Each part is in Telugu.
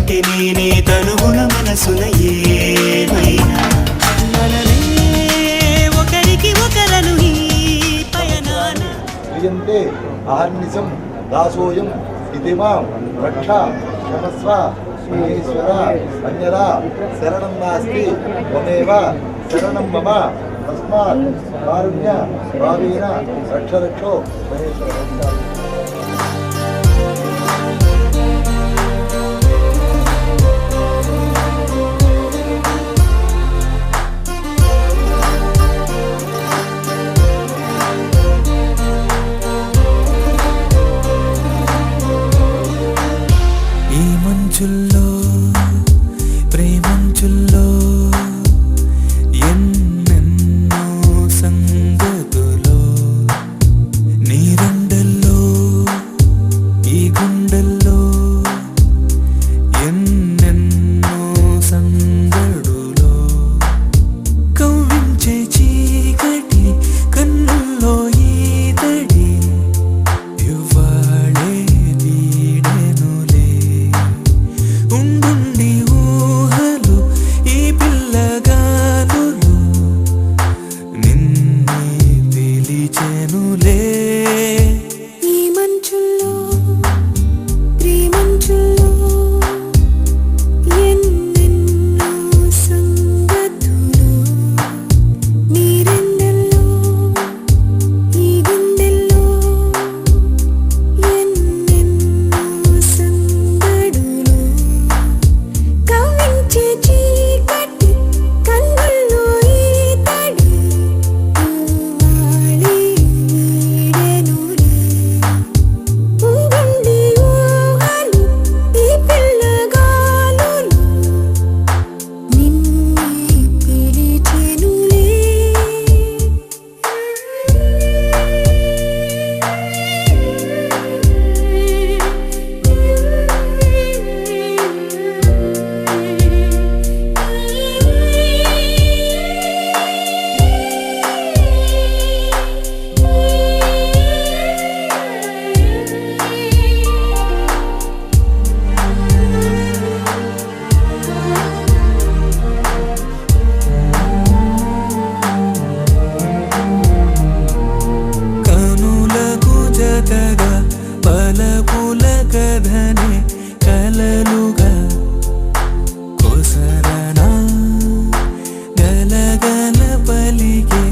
అంటే నేనే తనుగుణ మనసున ఏమైనా మనమే ఒకరికి ఒకరను ఈ పయనాన క్రియంతే అహర్నిశం దాసోయం ఇతి మాం రక్ష క్షమస్వ మహేశ్వర అన్యదా శరణం నాస్తి త్వమేవ శరణం మమ తస్మాత్ కారుణ్య భావేన రక్ష రక్షో మహేశ్వర. ఈ మంచుల్లో ప్రేమంచుల్లో ఎన్నెన్నో సంగతులో నీరండల్లో ఈ గుండెల్లో ఎన్నెన్నో సంగడులో కవ్వించే చీకటి కన్నుల్లో ఈ తడి ఇవ్వాడే వీడెనులే ఉండుండి ఊహలు ఈ పిల్లగాలులు నిన్నే పిలిచెనులే ఈ మంచుల్లో ప్రేమంచుల్లో ఎన్నెన్నో సంగతులు నీరెండల్లో ఈ గుండెల్లో ఎన్నెన్నో సంగడులు కవ్వించే చీకటి కన్నుల్లో ఈ తడి ఇవ్వాళే వీడెనులే ఉండుండి ఊహలు ఈ పిల్లగాలులు నిన్నే పిలిచెనులే. కనులకు జతగా పలపుల కథనే కలలుగా కొసరనా గలగల పలికే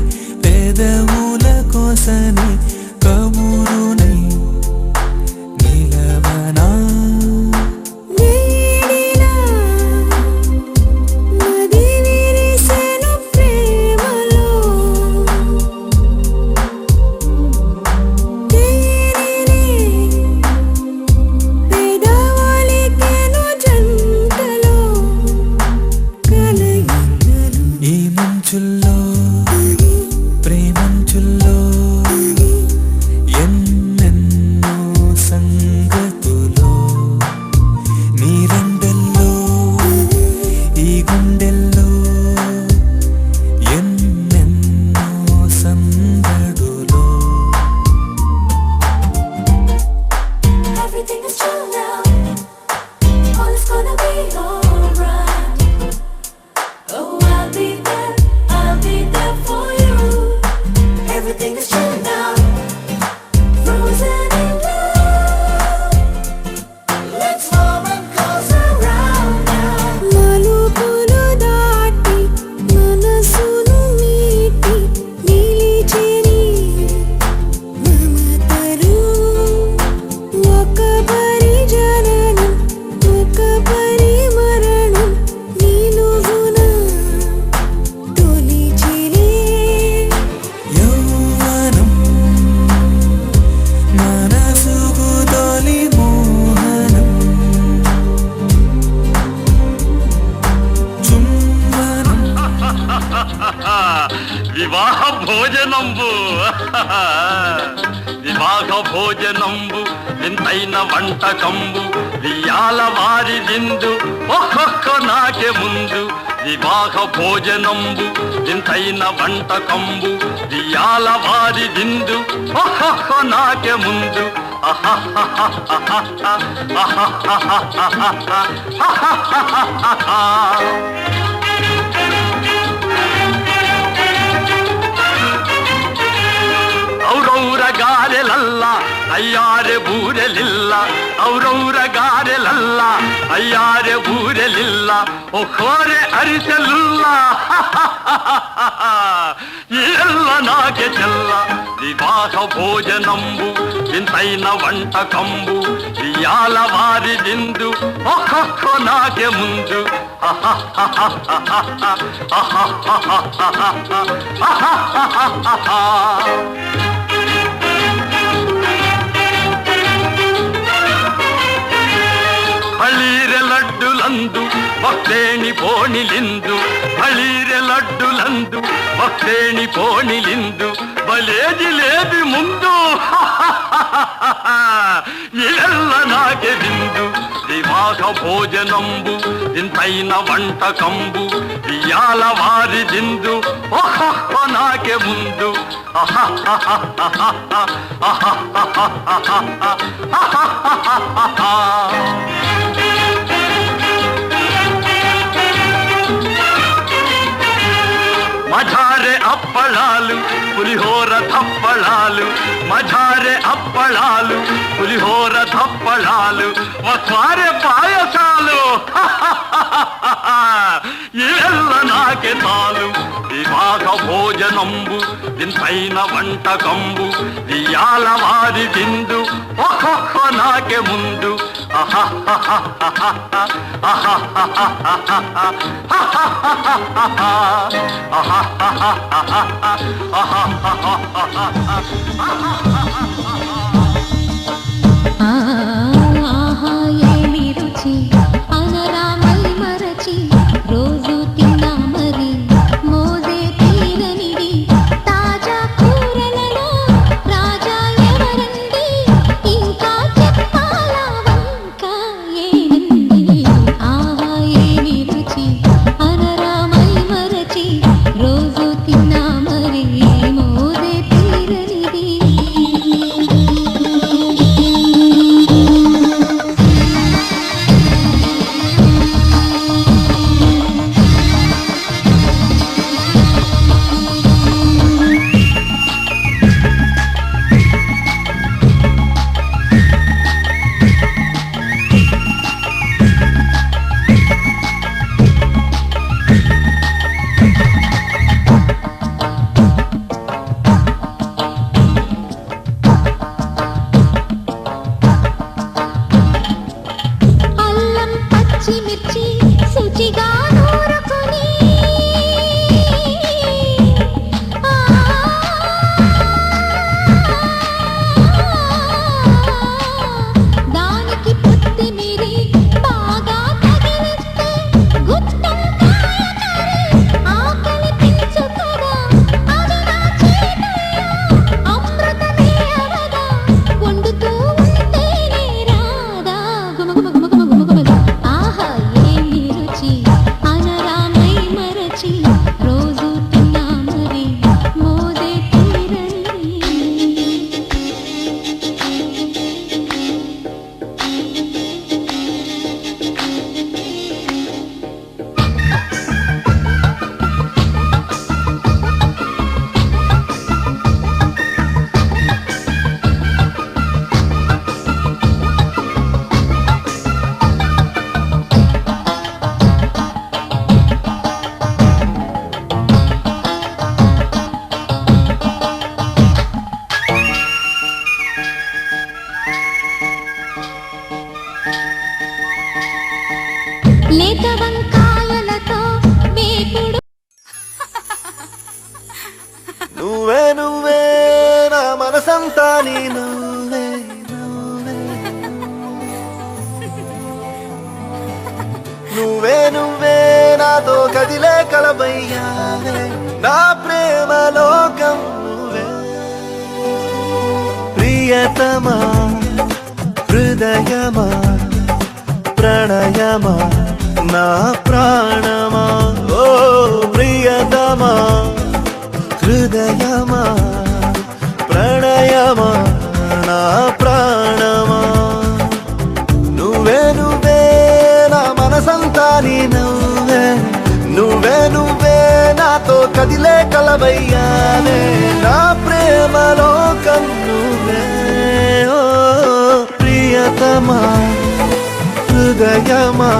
పెదవుల కొసని కబురునై నిలవనా వేడిలా నది విరిసెను ప్రేమలో పెదవులికెను జంటలో కలయికలు ఈ మంచుల్లో ప్రేమంచుల్లో ఎన్నెన్నో సంగతులో నీరండల్లో ఈ గుండెల్లో ఎన్నెన్నో సందడులో Everything is true now. All is gonna be alright. Oh, I'll be there for you. Everything is true now. Frozen in love. Let's warm and close around now. మలుపులు దాటి మనసును మీటి నిలిచెని మమతలు ఒక పరిజననం ఒక పరిమరణం నిలువున తొలిచెలే యౌవనం మనసుకు తొలి మోహనం చుంబనం వివాహ భోజనంబు వివాహ భోజనంబు వింతైన వంటకంబు వియాల వారి విందు ఒక్కొక్క నాకే ముందు వివాహ భోజనంబు వింతైన వంటకంబు వియాల వారి విందు ఒక్కొక్క నాకే ముందు ಔರೌರ ಗಾರೆಲಲ್ಲ ಅಯ್ಯಾರೆ ಬೂರೆಲಿಲ್ಲ ಔರೌರ ಗಾರೆಲಲ್ಲ ಅಯ್ಯಾರೆ ಬೂರೆಲಿಲ್ಲ ಒಕ್ಕೋರೆ ಅರಿಸಲಿಲ್ಲ ಎಲ್ಲ ನಾಗೆ ಚೆಲ್ಲ వివాహ భోజనంబు వింతైన వంటకంబు ఇయాల వారి విందు ఒక్కొక్క నాకే ముందు ಹಳೀರೆ ಲಡ್ಡುಲಂದು ಭಕ್ತೇಣಿ ಪೋಣಿಲಿಂದು ಹಳೀರೆ ಲಡ್ಡುಲಂದು ಭಕ್ತೇಣಿ ಪೋಣಿಲಿಂದು ಬಲೇ ಜಿಲೇಬಿ ಮುಂದು ఇవెల్ల నాకే విందు వివాహ భోజనంబు ఇంతైన వంటకంబు ఇయాల వారి విందు ఒక్కొక్క నాకే ముందు మజారే అప్పళాలు పులిహోర తప్పళాలు మజారే అప్పళాలు పులిహోర తప్పళాలు వస్వారే పాయసాలు ఇవెల్ల నాకే తాలు వివాహ భోజనంబు ఇంతైన వంటకంబు ఇయాల వారి విందు ఒక్కొక్క నాకే ముందు ఆహా ఏమి రుచి అనరామై మరచి రోజు తిన్నా మరి మోజే తీరనిది తాజా కూరలలో రాజా ఎవరండి ఇంకా చెప్పాలా వంక ఏనండి ఆహా ఏమి రుచి అనరామై మరచి రోజు తిన్నా మరి మోజే తీరనిది అల్లం పచ్చిమిర్చి శుచిగా నూరుకొని దానికి కొత్తిమీరి బాగా తగిలిస్తే గుత్తొంకాయ కర్రీ ఆకలి పెంచుకోగా అది నా చేతుల్లో అమృతమే అవగా వండుతూ ఉంటేనే రాదా గుమగుమగుమగుమగుమగుమగుమగుమ ఆహా ఏమి రుచి అనరామై మరచి రోజు తిన్నా మరి మోదే తీరని లేత వంకాయలతో వేపుడు నువ్వే నువ్వే నా మనసంతా నీ నువ్వే నువ్వే నువ్వే నువ్వే నాతో కదిలే కలబయ్యావే నా ప్రేమ లోకం నువ్వే ప్రియతమా హృదయమా ప్రణయమా నా ప్రాణమా ఓ ప్రియతమా హృదయమా ప్రణయమా నా ప్రాణ నీ నవ్వే నువ్వే నువ్వే నాతో కదిలే కలవయ్యానే నా ప్రేమలో కన్నువే ఓ ప్రియతమా హృదయమా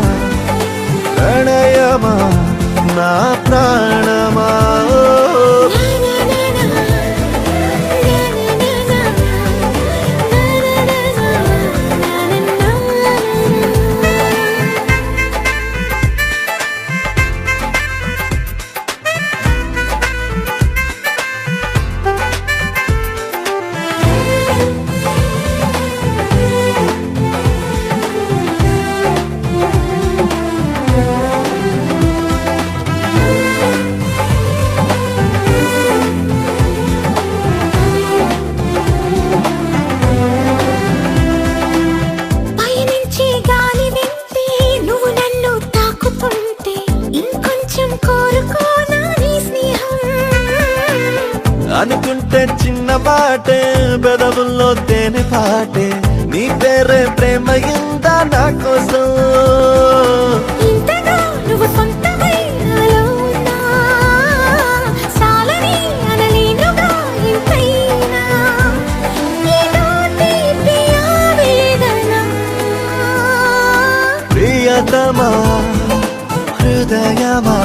ప్రణయమా నా ప్రాణమా ఓ పైనుంచి గాలి వింటే నువ్వు నన్ను తాకుతుంటే ఇంకొంచెం కోరుకోనా నీ స్నేహం అనుకుంటే చిన్న పాటే పెదవుల్లో తేనె పాటే నీ పేరే ప్రేమ ఇందా నా కోసం ఇంతగా నువ్వు సొంతమై నాలో ఉన్నా చాలని అనలేనుగా ఇంతైనా ఏదో తీపి ఆవేదన ప్రియతమా హృదయమా